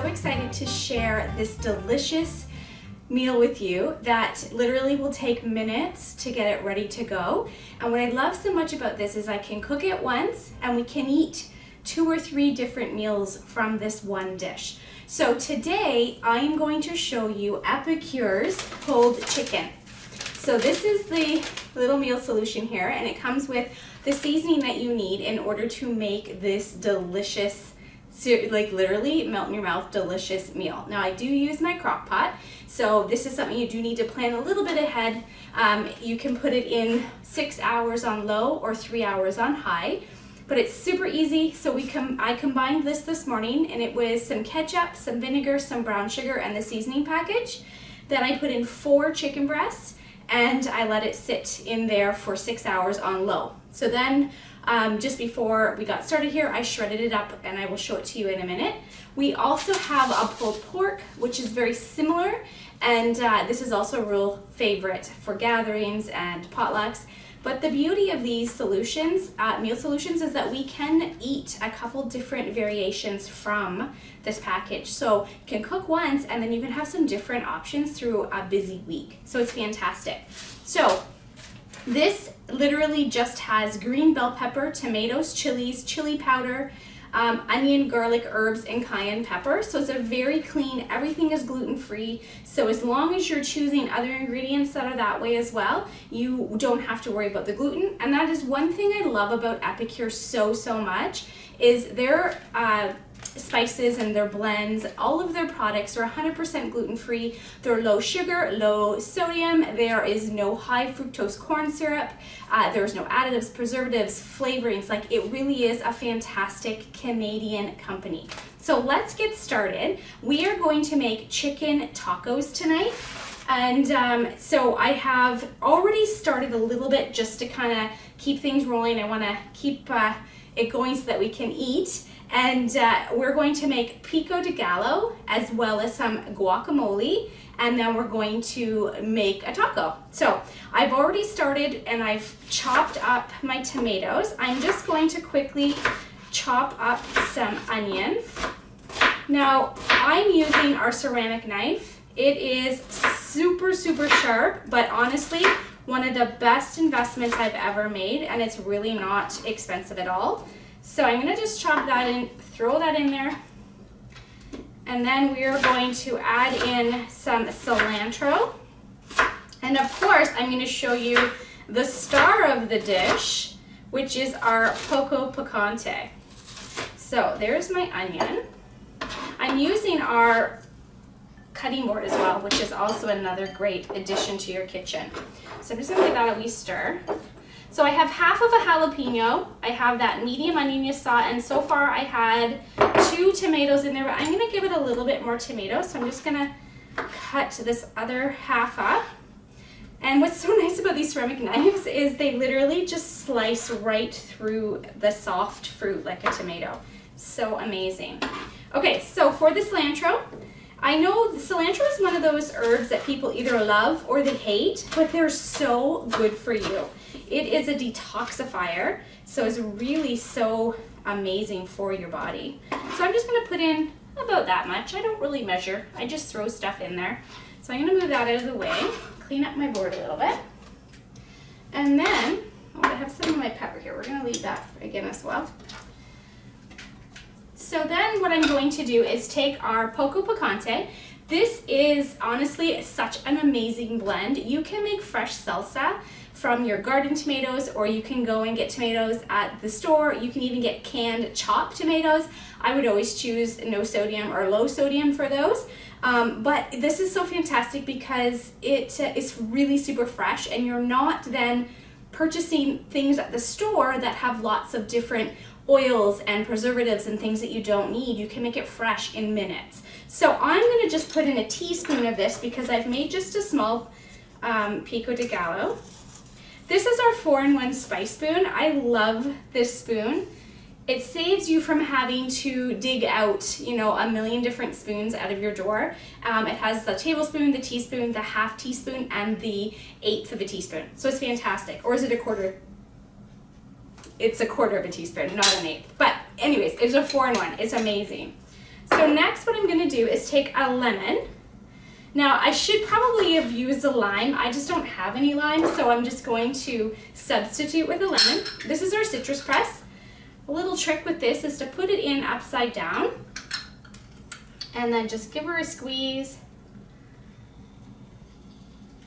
so excited to share this delicious meal with you that literally will take minutes to get it ready to go. And what I love so much about this is I can cook it once and we can eat 2 or 3 different meals from this one dish. So today I'm going to show you Epicure's pulled chicken. So this is the little meal solution here, and it comes with the seasoning that you need in order to make this delicious, like literally melt in your mouth, delicious meal. Now I do use my crock pot, so this is something you do need to plan a little bit ahead. You can put it in 6 hours on low or 3 hours on high, but it's super easy. So I combined this morning, and it was some ketchup, some vinegar, some brown sugar, and the seasoning package. Then I put in 4 chicken breasts, and I let it sit in there for 6 hours on low. So then just before we got started here, I shredded it up, and I will show it to you in a minute. We also have a pulled pork, which is very similar, and this is also a real favorite for gatherings and potlucks. But the beauty of these solutions, meal solutions, is that we can eat a couple different variations from this package. So you can cook once, and then you can have some different options through a busy week. So it's fantastic. So this literally just has green bell pepper, tomatoes, chilies, chili powder, onion, garlic, herbs, and cayenne pepper. So it's a very clean, everything is gluten-free. So as long as you're choosing other ingredients that are that way as well, you don't have to worry about the gluten. And that is one thing I love about Epicure so much, is their spices and their blends. All of their products are 100% gluten-free. They're low sugar, low sodium. There is no high fructose corn syrup. There's no additives, preservatives, flavorings. Like, it really is a fantastic Canadian company. So let's get started. We are going to make chicken tacos tonight. And so I have already started a little bit just to kind of keep things rolling. I want to keep it going so that we can eat. And we're going to make pico de gallo as well as some guacamole, and then we're going to make a taco. So I've already started, and I've chopped up my tomatoes. I'm just going to quickly chop up some onions. Now I'm using our ceramic knife. It is super sharp, but honestly one of the best investments I've ever made, and it's really not expensive at all. So I'm going to just chop that in, throw that in there, and then we are going to add in some cilantro. And of course, I'm going to show you the star of the dish, which is our poco picante. So there's my onion. I'm using our cutting board as well, which is also another great addition to your kitchen. So I'm just going to give that a wee stir. So I have half of a jalapeno, I have that medium onion you saw, and so far I had 2 tomatoes in there, but I'm going to give it a little bit more tomato, so I'm just going to cut this other half up. And what's so nice about these ceramic knives is they literally just slice right through the soft fruit like a tomato. So amazing. Okay, so for the cilantro, I know cilantro is one of those herbs that people either love or they hate, but they're so good for you. It is a detoxifier, so it's really so amazing for your body. So I'm just going to put in about that much. I don't really measure. I just throw stuff in there. So I'm going to move that out of the way, clean up my board a little bit. And then, I have some of my pepper here. We're going to leave that again as well. So then what I'm going to do is take our poco picante. This is honestly such an amazing blend. You can make fresh salsa from your garden tomatoes, or you can go and get tomatoes at the store. You can even get canned chopped tomatoes. I would always choose no sodium or low sodium for those. But this is so fantastic because it is really super fresh, and you're not then purchasing things at the store that have lots of different oils and preservatives and things that you don't need. You can make it fresh in minutes. So I'm going to just put in a teaspoon of this because I've made just a small pico de gallo. This is our 4-in-1 spice spoon. I love this spoon. It saves you from having to dig out, you know, a million different spoons out of your drawer. It has the tablespoon, the teaspoon, the half teaspoon, and the 1/8 of a teaspoon. So it's fantastic. Or is it a quarter? It's a quarter of a teaspoon, not an 1/8. But anyways, it's a 4-in-1. It's amazing. So next what I'm gonna do is take a lemon. Now I should probably have used a lime, I just don't have any lime, so I'm just going to substitute with a lemon. This is our citrus press. A little trick with this is to put it in upside down and then just give her a squeeze.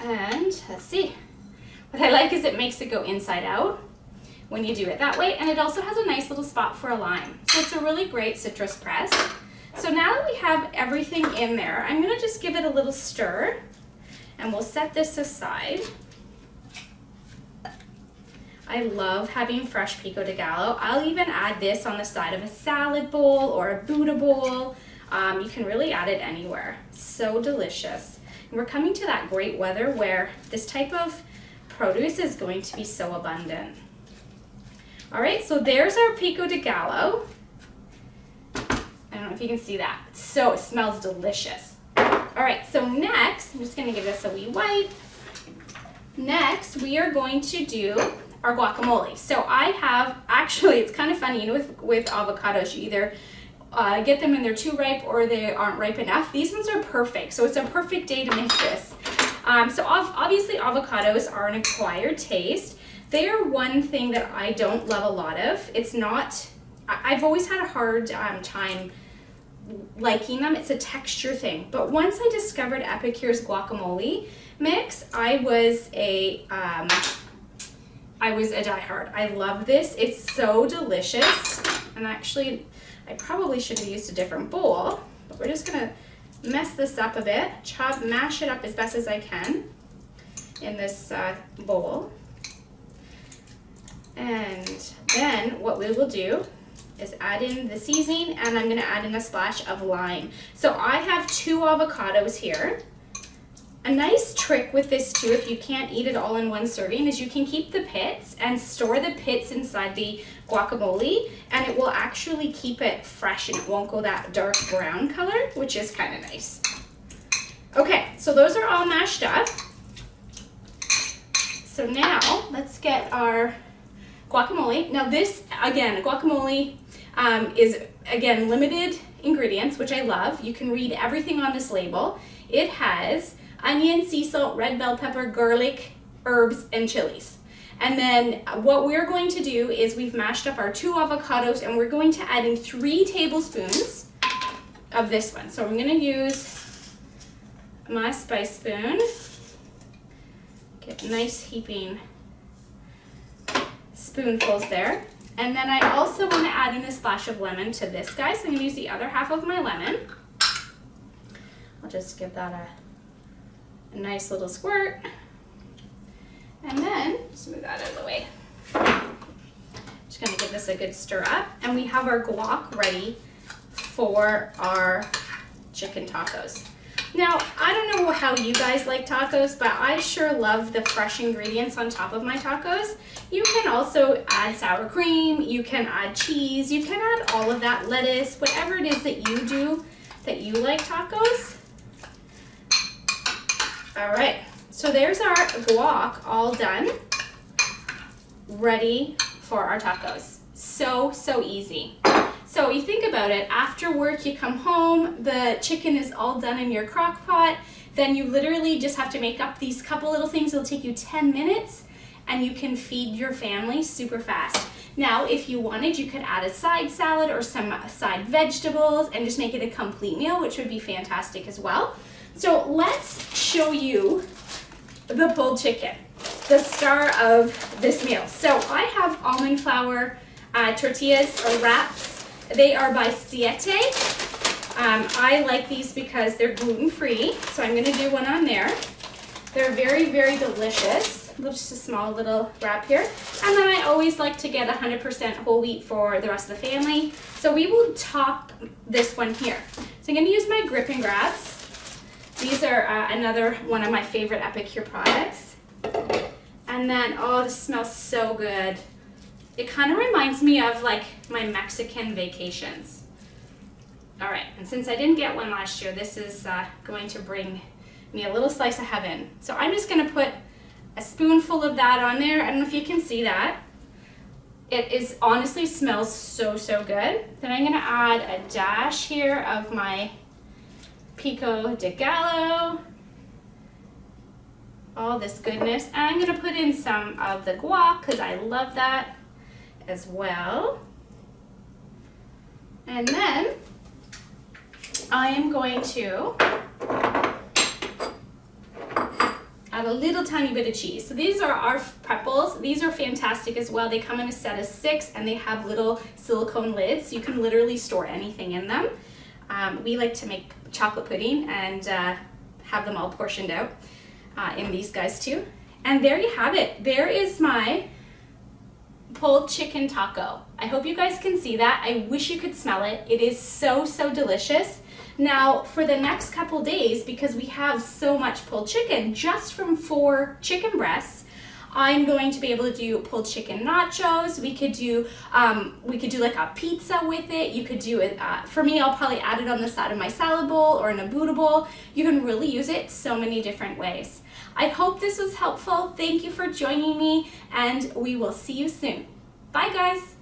And let's see, what I like is it makes it go inside out when you do it that way, and it also has a nice little spot for a lime. So it's a really great citrus press. So now that we have everything in there, I'm gonna just give it a little stir and we'll set this aside. I love having fresh pico de gallo. I'll even add this on the side of a salad bowl or a Buddha bowl. You can really add it anywhere. So delicious. And we're coming to that great weather where this type of produce is going to be so abundant. All right, so there's our pico de gallo. I don't know if you can see that. So it smells delicious. All right, so next, I'm just gonna give this a wee wipe. Next, we are going to do our guacamole. So I have, actually, it's kind of funny, you know, with avocados, you either get them and they're too ripe or they aren't ripe enough. These ones are perfect, so it's a perfect day to make this. So obviously avocados are an acquired taste. They are one thing that I don't love a lot of. It's not, I've always had a hard time liking them. It's a texture thing. But once I discovered Epicure's guacamole mix, I was a diehard. I love this. It's so delicious. And actually, I probably should have used a different bowl, but we're just gonna mess this up a bit, mash it up as best as I can in this bowl. And then what we will do is add in the seasoning, and I'm gonna add in a splash of lime. So I have 2 avocados here. A nice trick with this too, if you can't eat it all in one serving, is you can keep the pits and store the pits inside the guacamole, and it will actually keep it fresh and it won't go that dark brown color, which is kind of nice. Okay, so those are all mashed up. So now let's get our guacamole. Now this, again, guacamole is, again, limited ingredients, which I love. You can read everything on this label. It has onion, sea salt, red bell pepper, garlic, herbs, and chilies. And then what we're going to do is we've mashed up our 2 avocados and we're going to add in 3 tablespoons of this one. So I'm gonna use my spice spoon, get nice heaping spoonfuls there. And then I also want to add in a splash of lemon to this, guys. So I'm going to use the other half of my lemon. I'll just give that a nice little squirt. And then, just move that out of the way. Just going to give this a good stir up. And we have our guac ready for our chicken tacos. Now, I don't know how you guys like tacos, but I sure love the fresh ingredients on top of my tacos. You can also add sour cream, you can add cheese, you can add all of that, lettuce, whatever it is that you do that you like tacos. All right, so there's our guac all done, ready for our tacos. So easy. So you think about it, after work you come home, the chicken is all done in your crock pot, then you literally just have to make up these couple little things. It'll take you 10 minutes and you can feed your family super fast. Now, if you wanted, you could add a side salad or some side vegetables and just make it a complete meal, which would be fantastic as well. So let's show you the pulled chicken, the star of this meal. So I have almond flour tortillas or wraps. They are by Siete. I like these because they're gluten-free, so I'm gonna do one on there. They're very, very delicious. Just a small little wrap here. And then I always like to get 100% whole wheat for the rest of the family. So we will top this one here. So I'm gonna use my grip and grabs. These are another one of my favorite Epicure products. And then, oh, this smells so good. It kind of reminds me of like my Mexican vacations. All right, and since I didn't get one last year, this is going to bring me a little slice of heaven. So I'm just gonna put a spoonful of that on there. I don't know if you can see that. It is honestly smells so, so good. Then I'm gonna add a dash here of my Pico de Gallo. All this goodness. And I'm gonna put in some of the guac because I love that as well. And then I am going to add a little tiny bit of cheese. So these are our pretzels. These are fantastic as well. They come in a set of 6 and they have little silicone lids. You can literally store anything in them. We like to make chocolate pudding and have them all portioned out in these guys too. And there you have it. There is my pulled chicken taco. I hope you guys can see that. I wish you could smell it. It is so, so delicious. Now, for the next couple days, because we have so much pulled chicken, just from 4 chicken breasts, I'm going to be able to do pulled chicken nachos. We could do like a pizza with it. You could do it, for me, I'll probably add it on the side of my salad bowl or in a Buddha bowl. You can really use it so many different ways. I hope this was helpful. Thank you for joining me, and we will see you soon. Bye, guys.